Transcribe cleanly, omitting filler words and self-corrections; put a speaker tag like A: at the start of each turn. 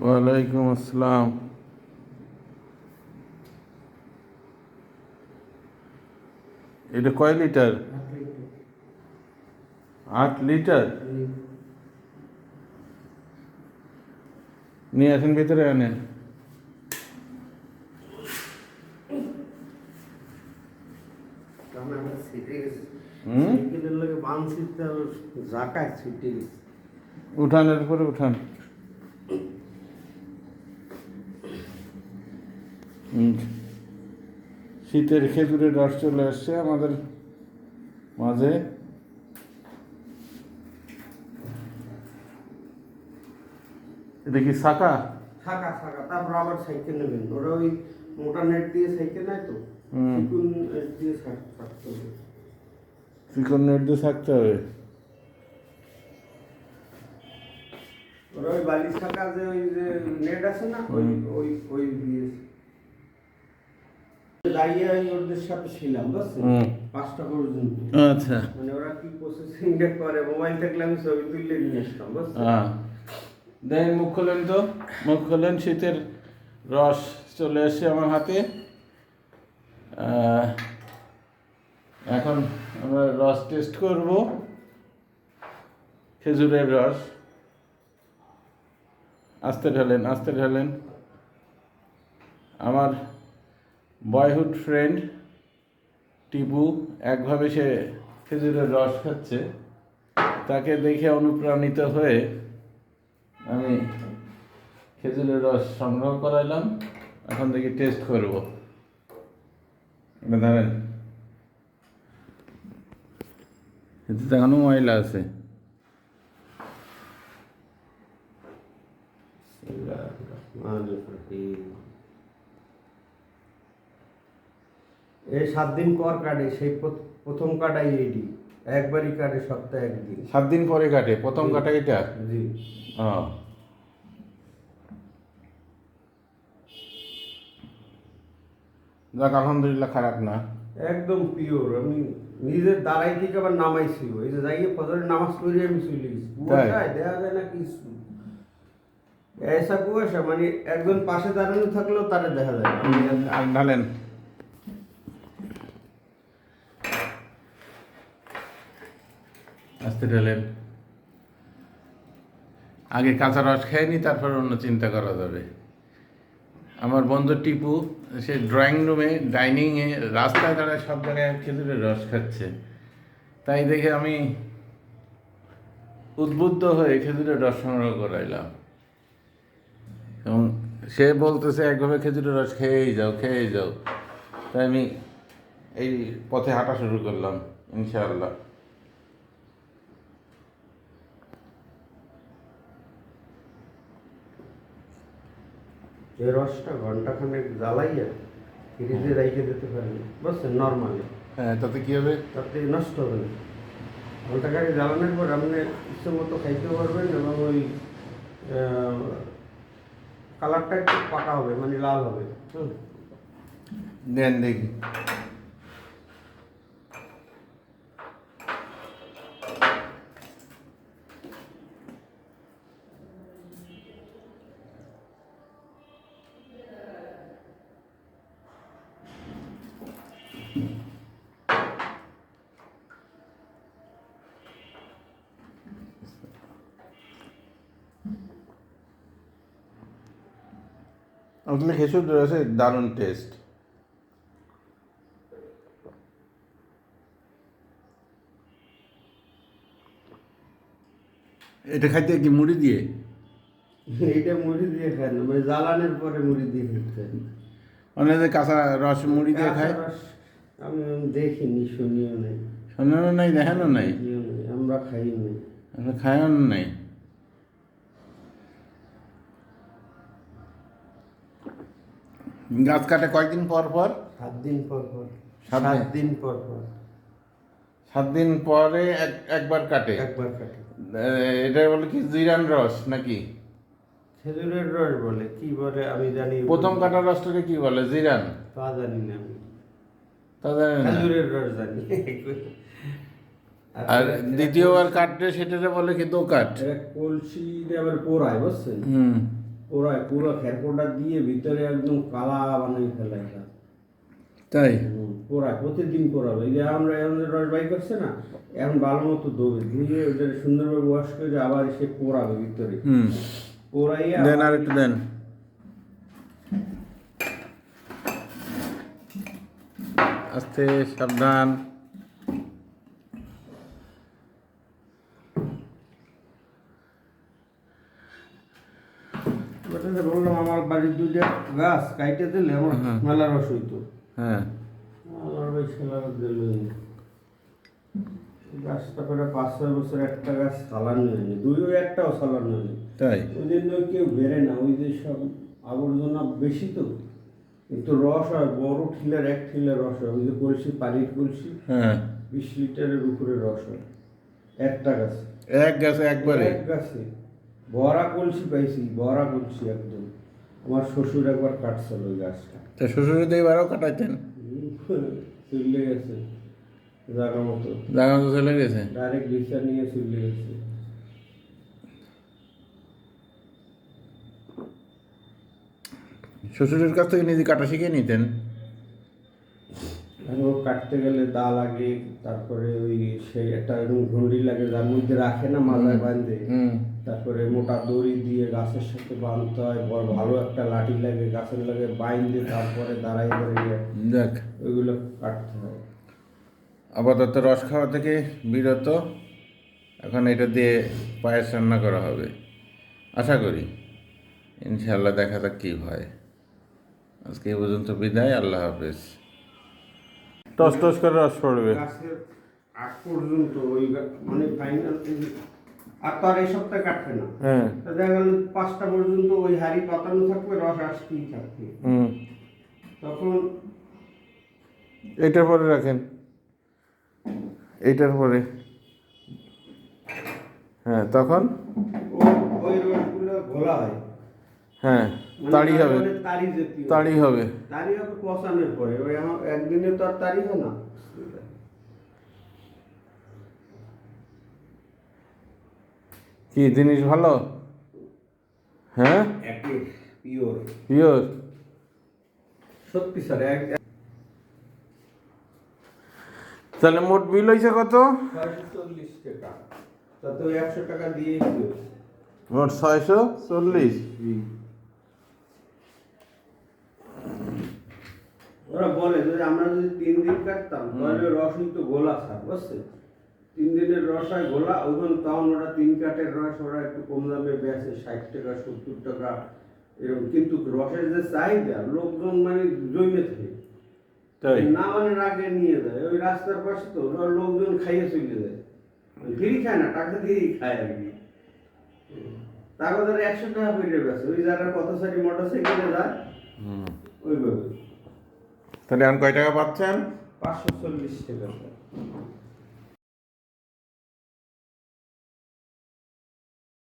A: ওয়ালাইকুম আসসালাম। এটা কয় লিটার? 8 লিটার। নিয়ে আসেন, ভিতরে আনেন। উঠানের উপরে উঠান। শীতের খেজুরের রস চলে আসছে আমাদের মাঝে। এটা কি শাখা?
B: থাকা থাকা তারপর আবার সাইকেল নেবেন। ওরা ওই মোটা নেট দিয়ে সাইকেল নেয় তো, চিকুন নেট দিয়ে থাকতে হবে।
A: চিকন নেট দিয়ে থাকতে হবে।
B: ওরা ওই বালিশ থাকা যে ওই যে নেট আছে না, ওই ওই ওই দিয়ে দাঁড়িয়ে আমি ওদের সাথে ছিলাম, বুঝছেন, 5টা পর্যন্ত।
A: আচ্ছা,
B: মানে ওরা কি প্রসেসিং করে, মোবাইল থাকলে আমি ছবি তুললে নিয়ে আসতাম, বুঝছেন।
A: দেখেন, মুখ খোলেন তো, মুখ খোলেন। শীতের রস চলে আসছে আমার হাতে। এখন আমরা রস টেস্ট করব, খেজুরের রস। আস্তে ঢালেন, আস্তে ঢালেন। আমার বয়হুড ফ্রেন্ড টিপু একভাবে সে খেজুরের রস খাচ্ছে, তাকে দেখে অনুপ্রাণিত হয়ে আমি খেজুরের রস সংগ্রহ করাইলাম। এখন দেখি টেস্ট করব। এটা ধরেন, এতে দেখানো ময়লা আছে।
B: এই 7 দিন পর কাটে, সেই প্রথম কাটাই এডি, একবারই কাটে সপ্তাহে একদিন।
A: 7 দিন পরে কাটে প্রথম কাটা এটা?
B: জি।
A: যাক, আলহামদুলিল্লাহ, খারাপ না।
B: একদম পিওর। আমি নিজের দাঁড়াই থেকে আবার নামাইছি, এই যে যাইয়ে ফজরের নামাজ পড়ে আমি চলে গেছি। কুয়াশায় দেখা যায় না কিছু, এসা কুয়াশা, মানে একজন পাশে দাঁড়ানো থাকলেও তারে দেখা যায় না।
A: আর ঢালেন। আস্তে ঢালেন। আগে কাঁচা রস খায়নি, তারপর অন্য চিন্তা করা যাবে। আমার বন্ধু টিপু, সে ড্রয়িং রুমে, ডাইনিংয়ে, রাস্তায় দাঁড়ায় সব জায়গায় খেজুরের রস খাচ্ছে। তাই দেখে আমি উদ্বুদ্ধ হয়ে খেজুরের রস সংগ্রহ করাইলাম। এবং সে বলতেছে একভাবে খেজুরের রস খেয়েই যাও, খেয়েই যাও। তাই আমি এই পথে হাঁটা শুরু করলাম, ইনশাআল্লাহ।
B: এই রসটা ঘন্টাখানেক জ্বালাইয়া ফ্রিজে রাইখে দিতে পারেন, বুঝছেন, নর্মালি।
A: হ্যাঁ, তাতে কী হবে?
B: তাতে নষ্ট হবে না। ঘন্টাখানেক জ্বালানোর পর আপনি ইচ্ছে মতো খাইতে পারবেন, এবং ওই কালারটা একটু পাকা হবে, মানে লাল হবে।
A: দেন দেখি। আসলে খেজুর রসের দারুণ টেস্ট। এটা খাইতে কি মুড়ি দিয়ে?
B: এইটা মুড়ি দিয়ে খায় না, মানে জ্বালানোর পরে মুড়ি দিয়ে খেতে।
A: অনেকে কাঁচা রস মুড়ি দিয়ে খায়।
B: আমি দেখিনি, শুনিও নাই।
A: শোনানো নাই, দেখানো নাই,
B: আমরা খাই নাই,
A: আমরা খায়ানো নাই। গাছ কাটে কয়েকদিন পর পর?
B: 7 দিন পর পর।
A: 7
B: দিন পর পর।
A: 7 দিন পরে একবার কাটে।
B: একবার কাটে।
A: এটা বলে কি জিরান রস নাকি?
B: খেজুরের রস বলে, কি বলে আমি জানি।
A: প্রথম কাটা রসটাকে কি বলে? জিরান?
B: তা জানি না আমি।
A: তা জানেন না?
B: খেজুরের রস জানি।
A: আর দ্বিতীয়বার কাটলে সেটাতে বলে কি দো কাট।
B: কলসি দিয়ে আবার পোড়ায় বুঝছেন,
A: হুম,
B: পোড়ায় পুরো খেরকোটা দিয়ে ভিতরে একদম কালা বানিয়ে ফেলে এটা।
A: তাই
B: পোড়ায় প্রতিদিন পোড়াবে। এই যে আমরা এখন যে রস বাই করছে না, এখন ভালো মতো ধোবে, ধুয়ে ওদের সুন্দরভাবে ওয়াশ করে আবার সে পোড়াবে ভিতরে।
A: হুম,
B: পোড়াইয়া
A: দেন আর একটু দেন। আস্তে, সাবধান।
B: কথাটা বললাম, আমার বাড়ির দুইটা গাছ কাইটে দিলে আমার মেলা রস হইতো।
A: হ্যাঁ,
B: আমার ভাই ছেলেরা দিল গাছটা করে 5-6 বছর একটা গাছ চালানো হয়নি, দুইও একটাও চালানো হয়নি।
A: তাই
B: ওই জন্য কেউ বেড়ে না, ওই যে সব আবর্জনা বেশি তো, কিন্তু রস হয় বড় ঠিলের, 1 ঠিলের রস হয়। ওই যে কলসি, পানির কলসি,
A: হ্যাঁ,
B: 20 লিটারের উপরে রস হয় একটা গাছে।
A: এক গাছে একবারে।
B: এক গাছে ভরা কলসি পাইছি, ভরা কলসি একদম। আমার শ্বশুর একবার কাটছিল ওই গাছটা,
A: তা শ্বশুরে দিয়ে এবারও কাটাইতেন?
B: চলে গেছে জায়গা মতো,
A: জায়গা তো চলে গেছে।
B: ডাইরেক্ট রিক্সা নিয়ে চলে গেছে।
A: শ্বশুরের কাছ থেকে নিজে কাটা শিখে নিতেন?
B: আর ও কাটতে গেলে দা লাগে, তারপরে ওই সেই একটা এরকম ঘুড়ি লাগে যার মধ্যে রাখে না মাথায় বাঁধে,
A: হুম,
B: তারপরে মোটা দড়ি দিয়ে গাছের সাথে বাঁধতে হয়, বড় ভালো একটা লাঠি লাগে গাছের লাগে বাইন্ধে, তারপরে দাঁড়াই দাঁড়িয়ে
A: যাক,
B: ওইগুলো কাটতে হয়।
A: আপাতত রস খাওয়া থেকে বিরত। এখন এটা দিয়ে পায়েস রান্না করা হবে আশা করি। ইনশাআল্লাহ দেখা যাক কী হয়। আজকে এই পর্যন্ত বিদায়, আল্লাহ হাফেজ। টস টস করে রস পড়বে।
B: গাছের আগ পর্যন্ত ওই মানে ফাইনাল, আর তো আর এই সপ্তাহে কাটবে না।
A: হ্যাঁ,
B: তা দেখা গেল 5টা পর্যন্ত ওই হাড়ি পাতানো থাকবে, রস আসতেই থাকবে।
A: হুম,
B: তখন
A: এইটার পরে রাখেন, এইটার পরে। হ্যাঁ, তখন
B: ওই রসগুলো ঘোলা হয়।
A: হ্যাঁ,
B: মানে
A: তাড়ি হবে,
B: মানে তাড়ি জাতীয়।
A: তাড়ি হবে।
B: তাড়ি হবে পচানোর পরে, ওই আমার একদিনে তো আর তাড়ি হয় না।
A: কি জিনিস ভালো? হ্যাঁ,
B: একের পিওর,
A: পিওর।
B: সত্যি স্যার।
A: তাহলে মোট বিল হয়েছে কত?
B: 640 টাকা, তাতে ওই 100 টাকা দিয়েই দিও।
A: মোট 640।
B: ওরা বলে যে আমরা যদি 3 দিন কাটতাম তাহলে রস হইতো গোলা স্যার, বুঝছেন? 3 দিনের রস হয় গোলা, ওখান তখন ওরা 3 কাঠের রস ওরা একটু কম দামে বেচে, 60 টাকা 70 টাকা এরকম। কিন্তু রসের যে চাহিদা, লোকজন মানে জমে থাকে,
A: তাই
B: না মানে রাগে নিয়ে যায়। ওই রাস্তার পাশে তো ওরা লোকজন খাইয়ে চলে যায়, ফ্রি খায় না, টাকা দিয়েই খায় আর কি। তার ওদের 100 টাকা পেটে বেছে, ওই যারা পথচারী মোটরসাইকেলে যায় ওইভাবে।
A: তাহলে এখন কয় টাকা পাচ্ছেন?
B: 540 টাকা।